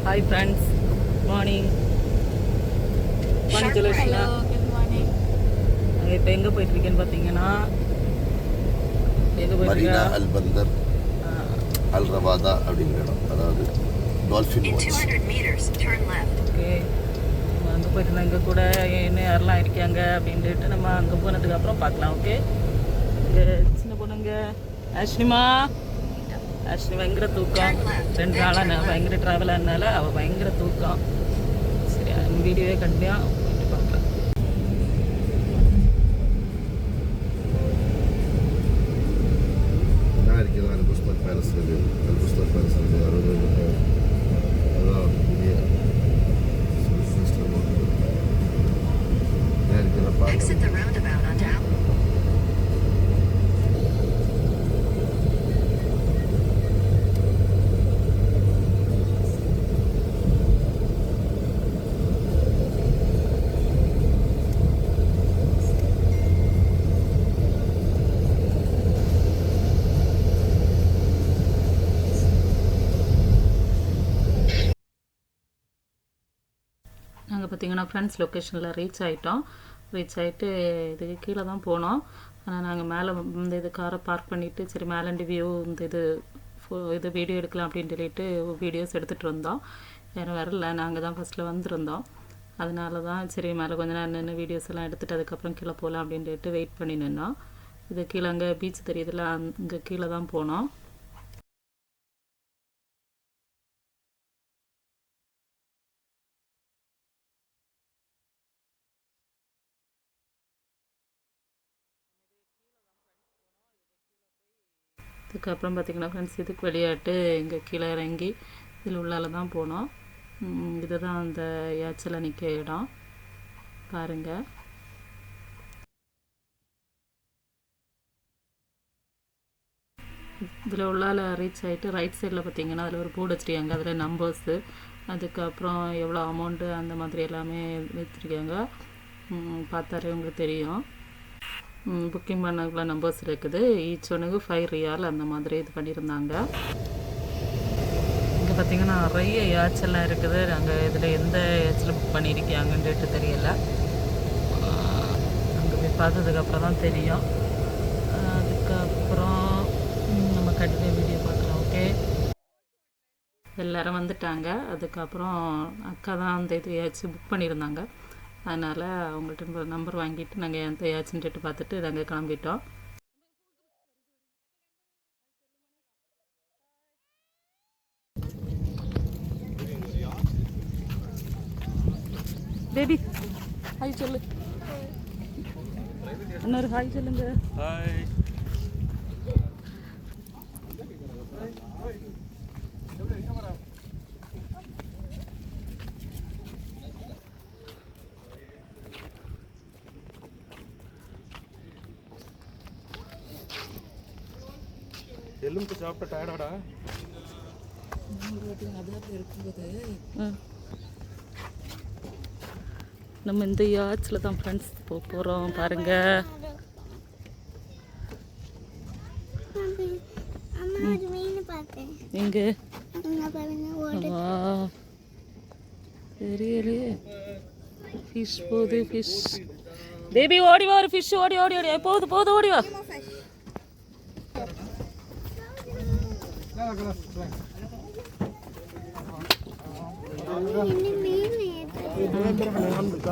Hi friends, morning. Hello, good morning. இப்போ எங்கே போயிட்டுருக்கேன்னு பார்த்தீங்கன்னா மரீனா அல் பந்தர் அல் ரவாதா அப்படிங்கிற இடம், அதாவது டால்ஃபின் வாட்ச். ஓகே, நம்ம அங்கே போயிட்டு இங்கே கூட இன்னும் யாரெல்லாம் இருக்காங்க அப்படின்ட்டு நம்ம அங்கே போனதுக்கு அப்புறம் பார்க்கலாம். ஓகே, இங்கே சின்ன பொண்ணுங்க அஸ்னிமா பயங்கர தூக்கம். 2 நாளாக நான் பயங்கர ட்ராவல் ஆனதுனால அவள் பயங்கர தூக்கம். சரி, வீடியோவே கண்டிப்பாக போயிட்டு பார்க்கலாம். நான் இருக்கிறேன் அல்புஸ்தர் பேலஸ் வந்து அதாவது புதிய நான் இருக்கிற பார்க்க நாங்கள் பார்த்தீங்கன்னா ஃப்ரெண்ட்ஸ் லொக்கேஷனில் ரீச் ஆகிட்டு இதுக்கு கீழே தான் போனோம். ஆனால் நாங்கள் மேலே இந்த இது காரை பார்க் பண்ணிவிட்டு சரி மேலேண்டு வியூ இந்த இது வீடியோ எடுக்கலாம் அப்படின்னு சொல்லிட்டு வீடியோஸ் எடுத்துகிட்டு இருந்தோம். யாரும் வரல, நாங்கள் தான் ஃபஸ்ட்டில் வந்திருந்தோம். அதனால தான் சரி மேலே கொஞ்ச நேரம் நின்று வீடியோஸ் எல்லாம் எடுத்துகிட்டு அதுக்கப்புறம் கீழே போகலாம் அப்படின்ட்டு வெயிட் பண்ணி நின்னோம். இது கீழே அங்கே பீச் தெரியுதுல, அங்கே கீழே தான் போனோம். அதுக்கப்புறம் பார்த்திங்கன்னா ஃப்ரெண்ட்ஸ் இதுக்கு விளையாட்டு இங்கே கீழே இறங்கி இதில் உள்ளால தான் போனோம். இதுதான் அந்த யாச்சில் நிற்க இடம் பாருங்கள். இதில் உள்ளால ரீச் ஆகிட்டு ரைட் சைடில் பார்த்திங்கன்னா அதில் ஒரு போர்டு வச்சுருக்காங்க, அதில் நம்பர்ஸு, அதுக்கப்புறம் எவ்வளோ அமௌண்ட்டு அந்த மாதிரி எல்லாமே வச்சுருக்காங்க. பார்த்தாலே உங்களுக்கு தெரியும். புக்கிங் பண்ணக்குள்ள நம்பர்ஸ் இருக்குது. ஈச் ஒன்றுக்கு 5 ரியால் அந்த மாதிரி இது பண்ணியிருந்தாங்க. இங்கே பார்த்திங்கன்னா நிறைய யாச்செல்லாம் இருக்குது. நாங்கள் இதில் எந்த யாச்சில் புக் பண்ணியிருக்காங்கன்ட்டு தெரியலை. அங்கே போய் பார்த்ததுக்கப்புறம் தான் தெரியும். அதுக்கப்புறம் நம்ம கண்டிப்பாக வீடியோ பார்க்கலாம். ஓகே, எல்லோரும் வந்துட்டாங்க. அதுக்கப்புறம் அக்கா தான் அந்த இது யாச்சு புக் பண்ணியிருந்தாங்க. அதனால் அவங்கள்ட்ட நம்பர் வாங்கிட்டு நாங்கள் எந்த யாச்சுன்ட்டு பார்த்துட்டு நாங்கள் கிளம்பிட்டோம். பேபி ஹாய் சொல்லு, இன்னொரு ஹாய் சொல்லுங்க. ஹாய். எலும்பு சாப்பிட்ட டயர்டாடா இருக்கும்போது நம்ம இந்த யாச்சில் தான் ஃப்ரெண்ட்ஸ் போகிறோம். பாருங்கள், எங்கே தெரியலையே. ஃபிஷ் போகுது, ஃபிஷ் பேபி ஓடி வா, ஒரு ஃபிஷ் ஓடி போகுது ஓடி வா.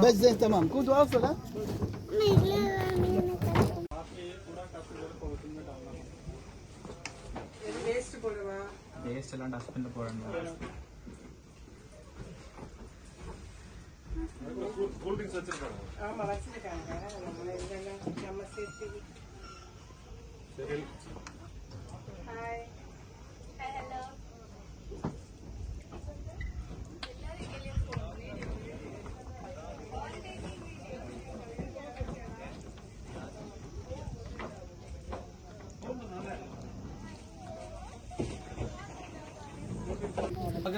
بس زين تمام كنت واصل ها வேஸ்ட் எல்லாம் டஸ்ட்பின்ல போடணும். கூல் ட்ரிங்க்ஸ் வச்சிருக்காங்க. ஆமா வச்சிருக்காங்க. நம்ம சேஃப்டி. சரி. ஹாய். ஹலோ.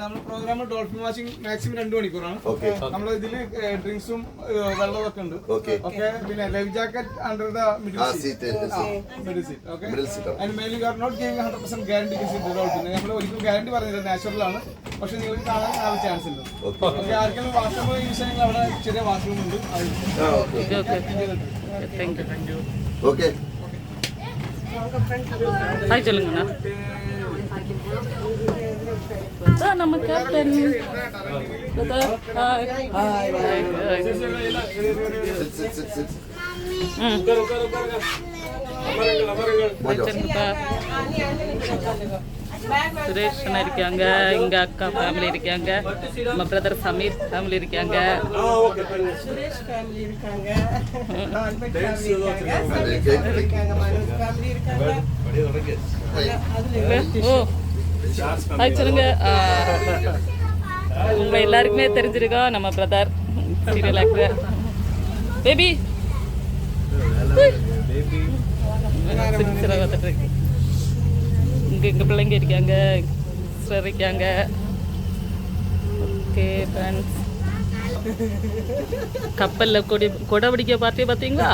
നമ്മുടെ പ്രോഗ്രാം ഡോൾഫിൻ വാച്ചിങ് മാക്സിമം 2 മണിക്കൂറാണ്. നമ്മൾ ഇതില് ഡ്രിങ്ക്സും വെള്ളവും ഒക്കെ ഉണ്ട്. ഓക്കെ, പിന്നെ life jacket under the middle seat. Okay, and mainly you are not giving 100% guarantee dolphin. നമ്മൾ ഒരിക്കലും ഗ്യാരണ്ടി പറഞ്ഞില്ല, നാച്ചുറൽ ആണ്. പക്ഷെ നിങ്ങൾക്ക് കാണാൻ നല്ല ചാൻസ് ഉണ്ട്. ഓക്കെ, ആർക്കെങ്കിലും വാഷ്റൂം യൂസ് ചെയ്യണമെങ്കിൽ അവിടെ ചെറിയ വാഷ്റൂം ഉണ്ട്. Okay okay thank you. Okay hi சொல்லுங்கண்ணா. அதான் நம்ம கேப்டன். சுரேஷ் அண்ணா இருக்காங்க, எங்க அக்கா ஃபேமிலி இருக்காங்க, நம்ம பிரதர் சமீர் ஃபேமிலி இருக்காங்க. சுரேஷ் ஃபேமிலி இருக்காங்க, ஆல்பர்ட் ஃபேமிலி இருக்காங்க, மனோஜ் ஃபேமிலி இருக்காங்க. ஓ ஹாய் சொல்லுங்க. உங்க எல்லாருக்குமே தெரிஞ்சிருக்கோம் நம்ம பிரதர் சீரியல் ஆக்டர் பேபி. சிரிச்சிட பார்த்துட்டு இருக்கு. இங்கே பிள்ளைங்க இருக்காங்க, சிஸ்டர் இருக்காங்க. ஓகே ஃப்ரெண்ட்ஸ், கப்பலில் கொடை பிடிக்க பார்த்து பார்த்தீங்களா?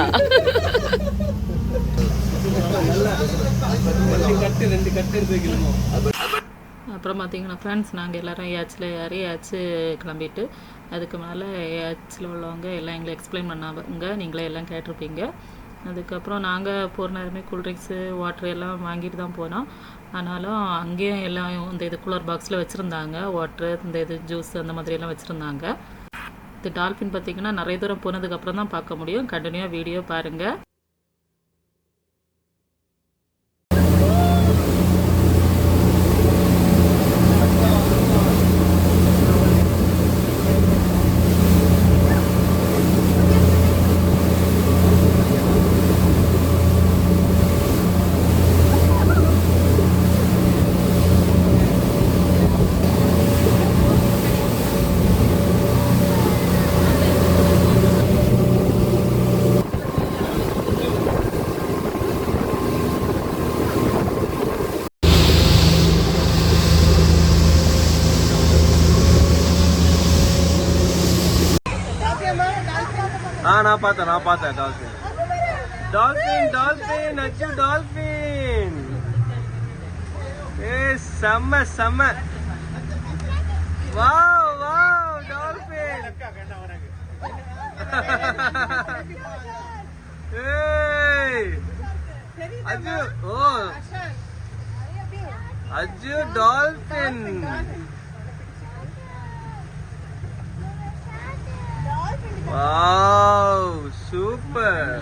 அப்புறம் பார்த்தீங்கன்னா ஃப்ரெண்ட்ஸ், நாங்கள் எல்லோரும் ஏஆச்சு கிளம்பிட்டு அதுக்கு மேலே ஏஆச்சில் உள்ளவங்க எல்லாம் எங்களை எக்ஸ்பிளைன் பண்ணாங்க, நீங்களே எல்லாம் கேட்டிருப்பீங்க. அதுக்கப்புறம் நாங்கள் போகிற நேரமே கூல்ட்ரிங்க்ஸு வாட்ரு எல்லாம் வாங்கிட்டு தான் போனோம். ஆனாலும் அங்கேயும் எல்லாம் இந்த இது கூலர் பாக்ஸில் வச்சுருந்தாங்க, வாட்ரு இந்த இது ஜூஸ் அந்த மாதிரியெல்லாம் வச்சுருந்தாங்க. இது டால்ஃபின் பார்த்திங்கன்னா நிறைய தூரம் போனதுக்கப்புறம் தான் பார்க்க முடியும். கண்டினியூவாக வீடியோ பாருங்கள். நான் பார்த்தேன் டால்பின் அச்சு டால்பின். செம்ம வாவ் டால்பின். அஜு டால்பின். Wow super.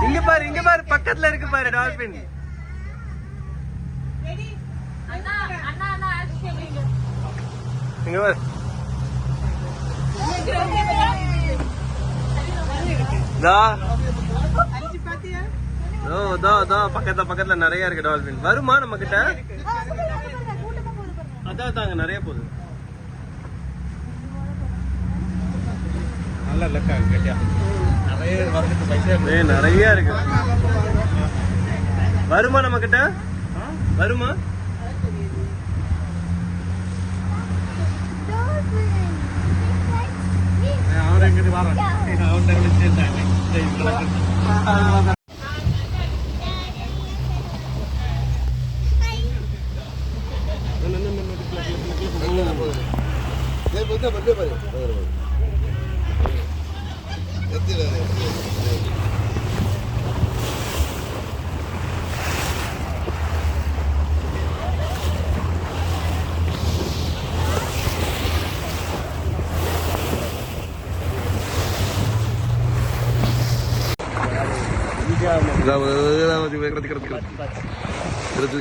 இங்க பாரு பக்கத்துல இருக்கு பாரு டால்பின். இங்க பாரு. பக்கத்துல நிறைய இருக்கு டால்பின். வருமா நம்ம கிட்ட? அதான் தாங்க நிறைய போகுது. நிறைய இருக்கு. வருமா நம்ம கிட்ட? வருமா?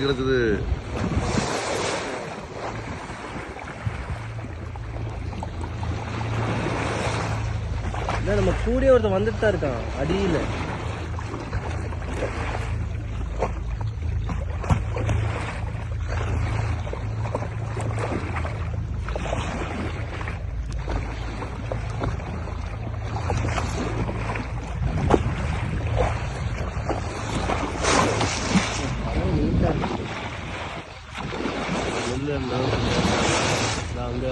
கிடைச்சது. நம்ம கூட ஒருத்தன் வந்துட்டு தான் இருக்கான் அடியில.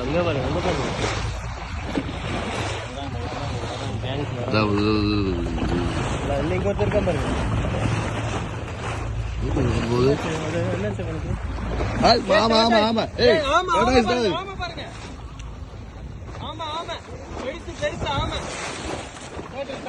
அங்க பாருங்க இன்னைக்கு ஒருத்தர் இருக்கான் பாருங்க. என்ன ஆமா ஆமா ஆமா ஏய் என்ன இது ஆமா பாருங்க ஆமா ஆமா பெருசு ஆமா டோட்டல்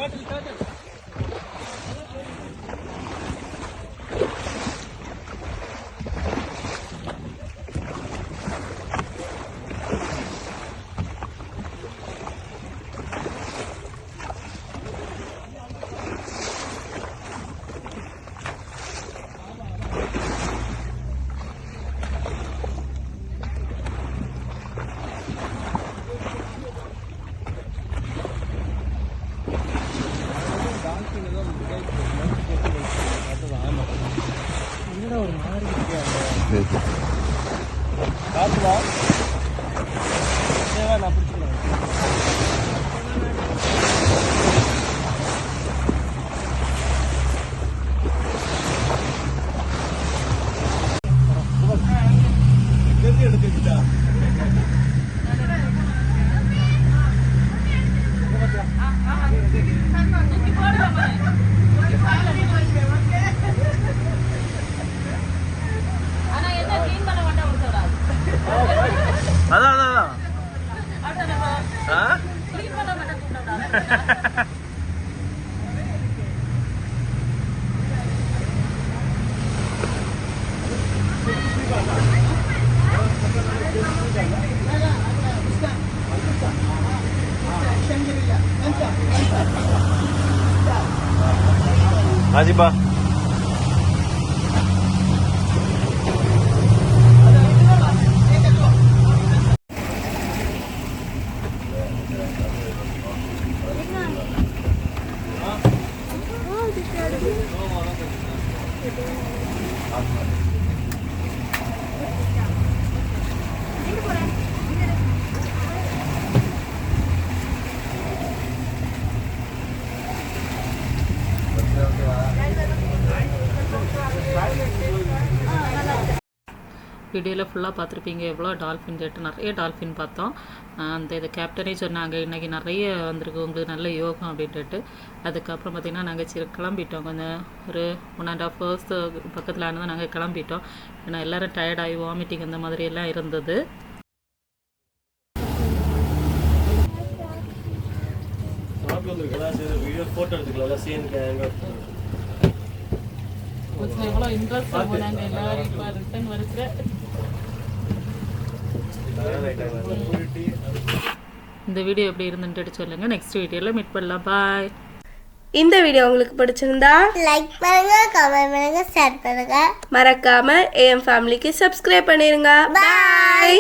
காத்துவா நான் பிடிச்சிக்கிறேன் எடுத்துக்கிட்டா அதான் ஆஜிப்பா வீடியோவில் ஃபுல்லாக பார்த்துருப்பீங்க எவ்வளோ டால்ஃபின் கேட்டு நிறைய டால்ஃபின் பார்த்தோம். அந்த இது கேப்டனே சொன்னாங்க இன்றைக்கி நிறைய வந்திருக்கு உங்களுக்கு நல்ல யோகம் அப்படின்ட்டு. அதுக்கப்புறம் பார்த்திங்கன்னா நாங்கள் சரி கிளம்பிட்டோம். கொஞ்சம் ஒரு 1.5 hours பக்கத்தில் ஆனதான் நாங்கள் கிளம்பிட்டோம். ஏன்னா எல்லோரும் டயர்டாகி வாமிட்டிங் அந்த மாதிரி எல்லாம் இருந்தது. எவ்வளோ இன்ட்ரெஸ்ட் ஆகும் நாங்கள் எல்லோரும் இப்போ ரிட்டர்ன் வருது. இந்த வீடியோ எப்படி இருந்துட்டு சொல்லுங்க. நெக்ஸ்ட் வீடியோல மீட் பண்ணலாம். பாய். இந்த வீடியோ உங்களுக்கு பிடிச்சிருந்தா லைக் பண்ணுங்க, கமெண்ட் பண்ணுங்க, ஷேர் பண்ணுங்க. மறக்காம AM ஃபேமிலிக்கு சப்ஸ்கிரைப் பண்ணிருங்க. பாய்.